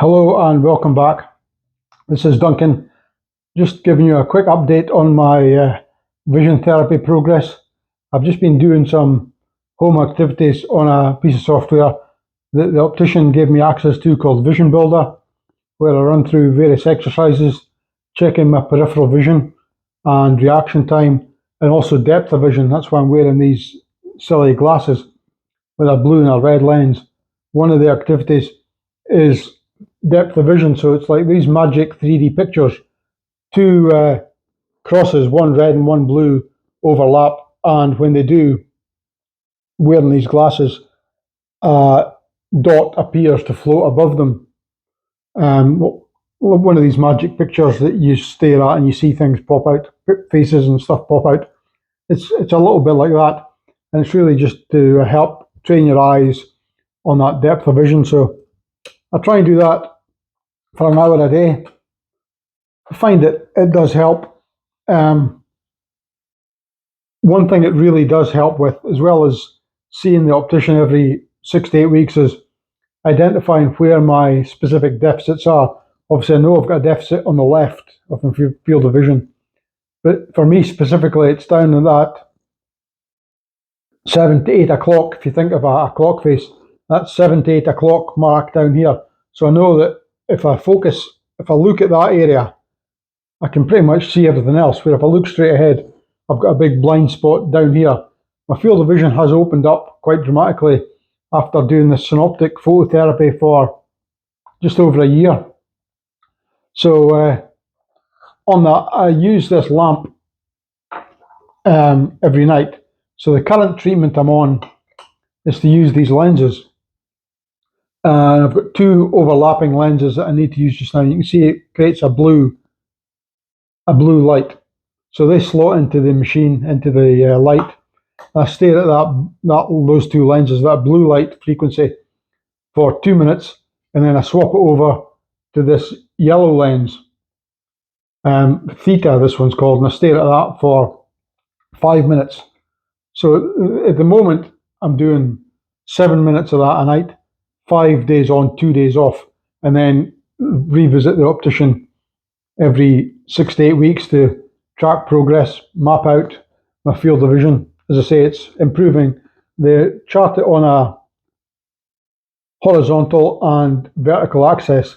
Hello and welcome back. This is Duncan, just giving you a quick update on my vision therapy progress. I've just been doing some home activities on a piece of software that the optician gave me access to called Vision Builder, where I run through various exercises, checking my peripheral vision and reaction time, and also depth of vision. That's why I'm wearing these silly glasses with a blue and a red lens. One of the activities is depth of vision, so it's like these magic 3D pictures. Two crosses, one red and one blue, overlap, and when they do, wearing these glasses, a dot appears to float above them. One of these magic pictures that you stare at and you see things pop out, faces and stuff pop out. It's a little bit like that, and it's really just to help train your eyes on that depth of vision. So I try and do that for an hour a day. I find it does help. One thing it really does help with, as well as seeing the optician every 6 to 8 weeks, is identifying where my specific deficits are. Obviously, I know I've got a deficit on the left of my field of vision, but for me specifically, it's down in that 7 to 8 o'clock. If you think of a clock face, that's 7 to 8 o'clock mark down here. So I know that if I look at that area, I can pretty much see everything else. Where if I look straight ahead, I've got a big blind spot down here. My field of vision has opened up quite dramatically after doing the Synoptic Phototherapy for just over a year. So on that, I use this lamp every night. So the current treatment I'm on is to use these lenses. I've got two overlapping lenses that I need to use just now. You can see it creates a blue light. So they slot into the machine, into the light. I stare at those two lenses, that blue light frequency, for 2 minutes, and then I swap it over to this yellow lens, theta, this one's called, and I stare at that for 5 minutes. So at the moment, I'm doing 7 minutes of that a night, 5 days on, 2 days off, and then revisit the optician every 6 to 8 weeks to track progress, map out my field of vision. As I say, it's improving. They chart it on a horizontal and vertical axis,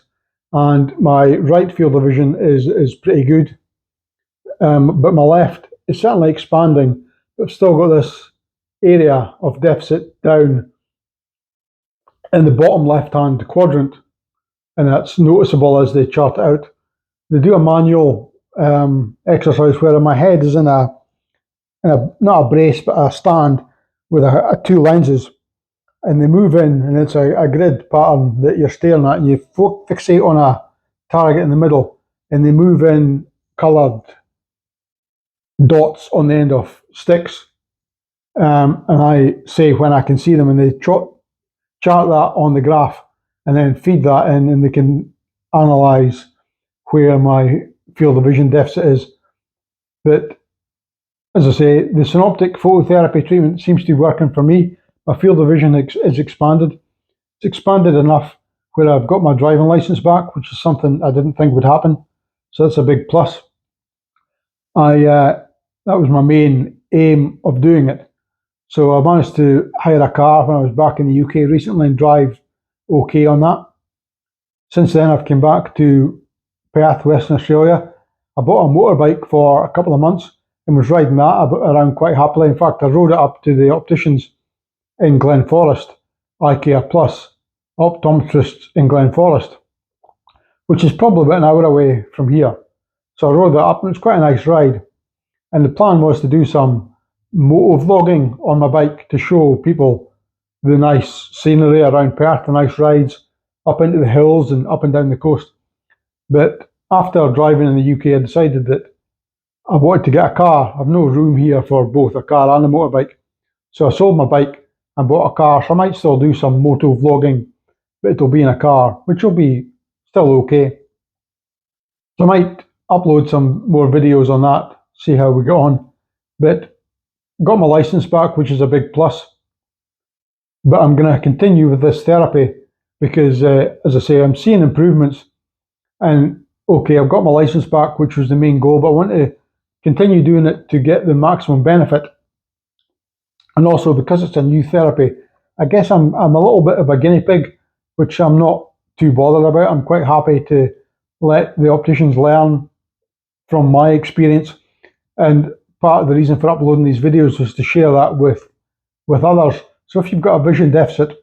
and my right field of vision is pretty good, but my left is certainly expanding. I've still got this area of deficit down in the bottom left-hand quadrant, and that's noticeable as they chart it out. They do a manual exercise where my head is in a not a brace, but a stand with two lenses, and they move in, and it's a grid pattern that you're staring at, and you fixate on a target in the middle, and they move in coloured dots on the end of sticks, and I say when I can see them, and they chart that on the graph, and then feed that in, and they can analyse where my field of vision deficit is. But as I say, the Synoptic Phototherapy treatment seems to be working for me. My field of vision is expanded. It's expanded enough where I've got my driving license back, which is something I didn't think would happen. So that's a big plus. That was my main aim of doing it. So I managed to hire a car when I was back in the UK recently and drive okay on that. Since then, I've come back to Perth, Western Australia. I bought a motorbike for a couple of months and was riding that around quite happily. In fact, I rode it up to the opticians in Glen Forest, IKEA Plus, optometrists in Glen Forest, which is probably about an hour away from here. So I rode that up, and it's quite a nice ride. And the plan was to do some moto vlogging on my bike to show people the nice scenery around Perth, the nice rides up into the hills and up and down the coast. But after driving in the UK, I decided that I wanted to get a car. I've no room here for both a car and a motorbike. So I sold my bike and bought a car. So I might still do some moto vlogging, but it'll be in a car, which will be still okay. So I might upload some more videos on that, see how we get on. But got my license back, which is a big plus. But I'm going to continue with this therapy because, as I say, I'm seeing improvements. And okay, I've got my license back, which was the main goal, but I want to continue doing it to get the maximum benefit. And also, because it's a new therapy, I guess I'm a little bit of a guinea pig, which I'm not too bothered about. I'm quite happy to let the opticians learn from my experience. And part of the reason for uploading these videos is to share that with others. So if you've got a vision deficit,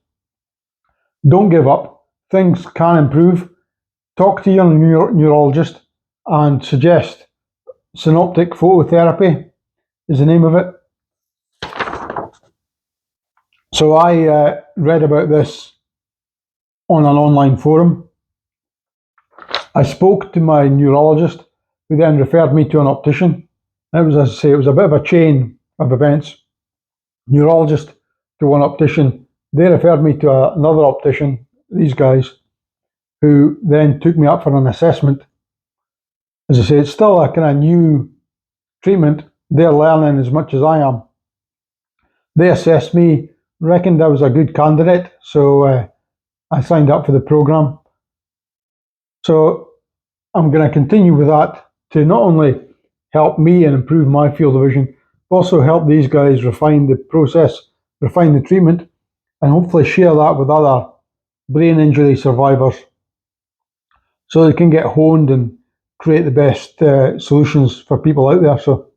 don't give up. Things can improve. Talk to your neurologist and suggest Synoptic Phototherapy is the name of it. So I read about this on an online forum. I spoke to my neurologist, who then referred me to an optician. And it was, as I say, it was a bit of a chain of events. Neurologist to one optician, they referred me to another optician, these guys, who then took me up for an assessment. As I say, it's still a kind of new treatment. They're learning as much as I am. They assessed me, reckoned I was a good candidate, so I signed up for the program. So I'm going to continue with that to not only help me and improve my field of vision, but also help these guys refine the process, refine the treatment, and hopefully share that with other brain injury survivors so they can get honed and create the best solutions for people out there. So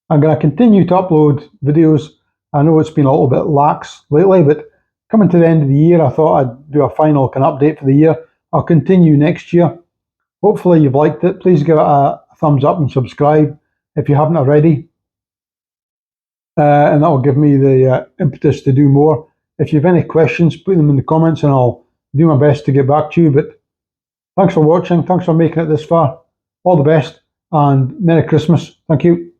I'm going to continue to upload videos. I know it's been a little bit lax lately, but coming to the end of the year, I thought I'd do a final kind of update for the year. I'll continue next year. Hopefully you've liked it. Please give it a thumbs up and subscribe if you haven't already. And that will give me the impetus to do more. If you have any questions, put them in the comments and I'll do my best to get back to you. But thanks for watching. Thanks for making it this far. All the best and Merry Christmas. Thank you.